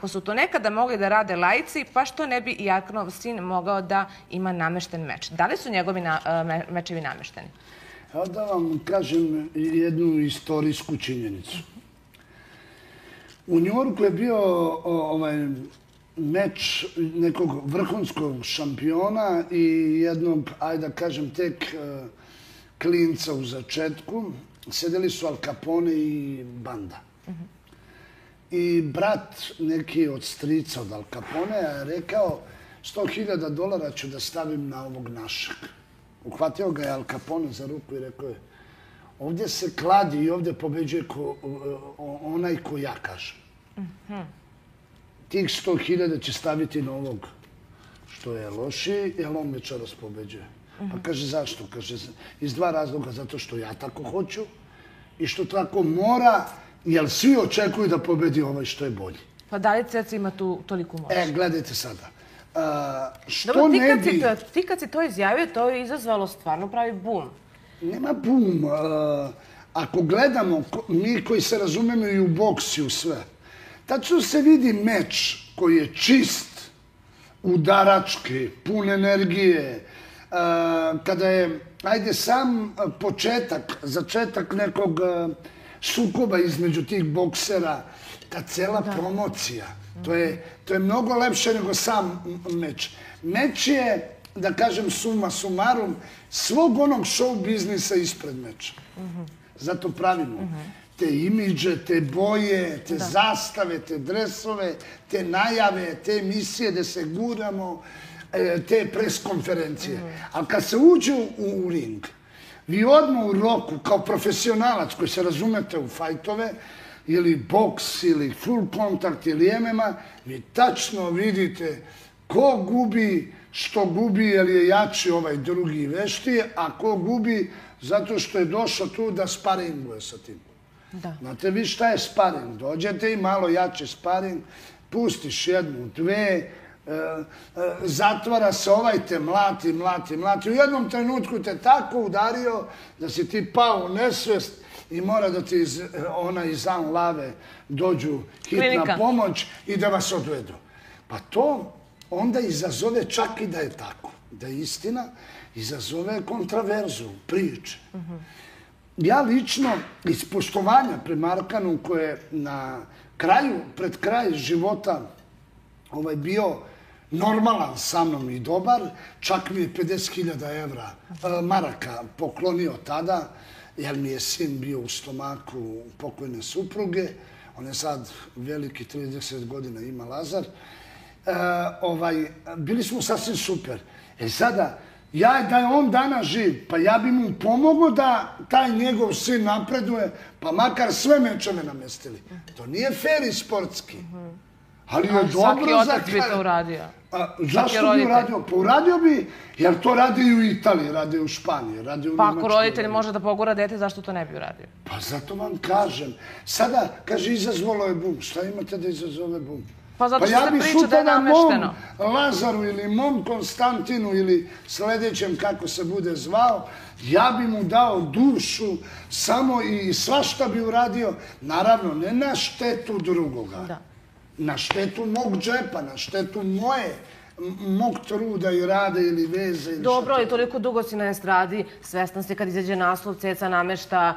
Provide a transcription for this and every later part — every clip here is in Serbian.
Ako su to nekada mogli da rade laici, pa što ne bi i Arkanov sin mogao da ima namešten meč? Da li su njegovi mečevi namešteni? Evo da vam kažem jednu istorijsku činjenicu. U Njujorku je bio meč nekog vrhunskog šampiona i jednog, ajde da kažem, tek klinca u začetku. Sedeli su Al Capone i banda. I brat neki od strica od Al Capone je rekao $100.000 ću da stavim na ovog našeg. Uhvatio ga je Al Capone za ruku i rekao je ovdje se kladi i ovdje pobeđuje onaj ko ja kažem. Tih 100.000 će staviti na ovog što je lošiji, jer on večeras pobeđuje. Pa kaže zašto? Kaže iz dva razloga, zato što ja tako hoću i što tako mora, jer svi očekuju da pobedi ovaj što je bolji. Pa da li Ceca ima tu toliku moć? Gledajte sada. Dobro, ti kad si to izjavio, to je izazvalo stvarno pravi bum. Nema bum. Ako gledamo, mi koji se razumemo i u boks i u sve, tačno se vidi meč koji je čist, udarački, pun energije, kada je, ajde, sam začetak nekog sukoba između tih boksera, ta cela promocija, to je mnogo lepše nego sam meč. Meč je, da kažem, suma sumarum, svog onog show biznisa ispred meča. Zato pravimo te imidže, te boje, te zastave, te dresove, te najave, te emisije gde se guramo, te preskonferencije. Ali kad se uđe u ring, vi odmah u roku, kao profesionalac koji se razumete u fajtove, ili boks, ili full kontakt, ili MMA, vi tačno vidite ko gubi, što gubi, jer je jači ovaj drugi i veštiji, a ko gubi zato što je došao tu da sparinguje sa tim. Znate vi šta je sparing? Dođete i malo jači sparing, pustiš jednu, dve, zatvara se ovaj te mlati. U jednom trenutku te tako udario da si ti pao u nesvest i mora da ti iz lave dođu hitna pomoć i da vas odvedu. Pa to onda izazove čak i da je tako. Da je istina, izazove kontraverzu, priče. Ja lično, iz poštovanja prema Arkanu, koji je na kraju, pred kraj života bio normalan sa mnom i dobar, čak mi je 50.000 maraka poklonio tada, jer mi je sin bio u stomaku pokojne supruge. On je sad veliki, 30 godina ima Lazar. Bili smo sasvim super. Sada, da je on danas živ, pa ja bi mu pomogao da taj njegov sin napreduje, pa makar sve mečeve namestili. To nije fair i sportski. Ali je dobro za... Svaki otac bi to uradio. Zašto bi uradio? Pa uradio bi, jer to radi i u Italiji, radi u Španiji, radi u Nemačkoj. Pa ako roditelj može da pogura dete, zašto to ne bi uradio? Pa zato vam kažem. Sada, kaže, izazvalo je bum. Šta imate da izazove bum? Pa zato što se priča da je namešteno. Mom Lazaru ili mom Konstantinu ili sljedećem kako se bude zvao, ja bi mu dao dušu samo i svašta bi uradio. Naravno, ne na štetu drugoga. Na štetu mog džepa, na štetu mog truda i rade ili veze. Dobro, ali toliko dugo si na estradi, svestan si kad izađe naslov, Ceca namešta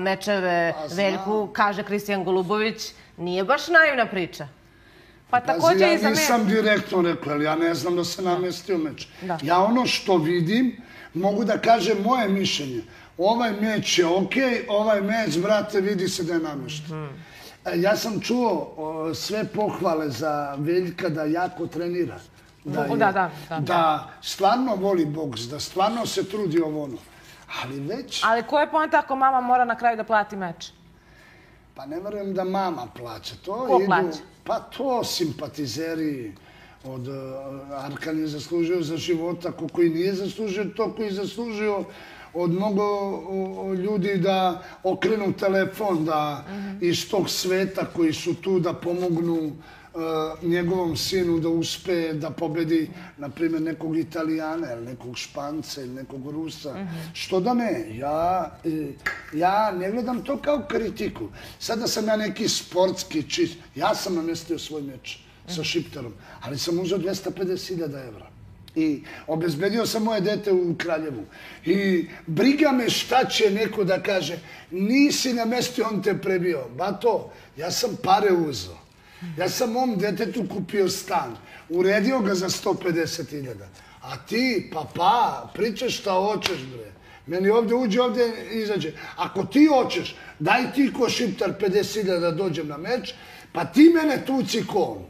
mečeve Veljku, kaže Kristijan Golubović, nije baš naivna priča. Pa također i za mene... Ja nisam direktno rekao, ali ja ne znam da se namestio meč. Ja ono što vidim, mogu da kažem moje mišljenje. Ovaj meč je okej, ovaj meč, brate, vidi se da je namešten. Ja sam čuo sve pohvale za Veljka da jako trenira. Da stvarno voli boks, da stvarno se trudi ovo ono. Ali već... Ali ko je poanta ako mama mora na kraju da plati meč? Pa ne verujem da mama plaća. Ko plaća? Pa to simpatizeri od Arkan je zaslužio za života, ko koji nije zaslužio, to koji je zaslužio od mnogo ljudi da okrenu telefon iz tog sveta koji su tu da pomognu njegovom sinu da uspe da pobedi, na primjer, nekog Italijana ili nekog Španca ili nekog Rusa. Što da ne? Ja ne gledam to kao kritiku. Sada sam ja neki sportski čist. Ja sam namestio svoj meč. sa Šiptarom, ali sam uzeo 250.000 evra. I obezbedio sam moje dete u Kraljevu. I briga me šta će neko da kaže, nisi na mestu, on te prebio. Bato, ja sam pare uzeo. Ja sam mom detetu kupio stan, uredio ga za 150.000. A ti, pričaš šta hoćeš, bre. Meni ovdje uđe, ovdje izađe. Ako ti hoćeš, daj ti ko Šiptar 50.000 da dođem na meč, pa ti mene tuci ko on.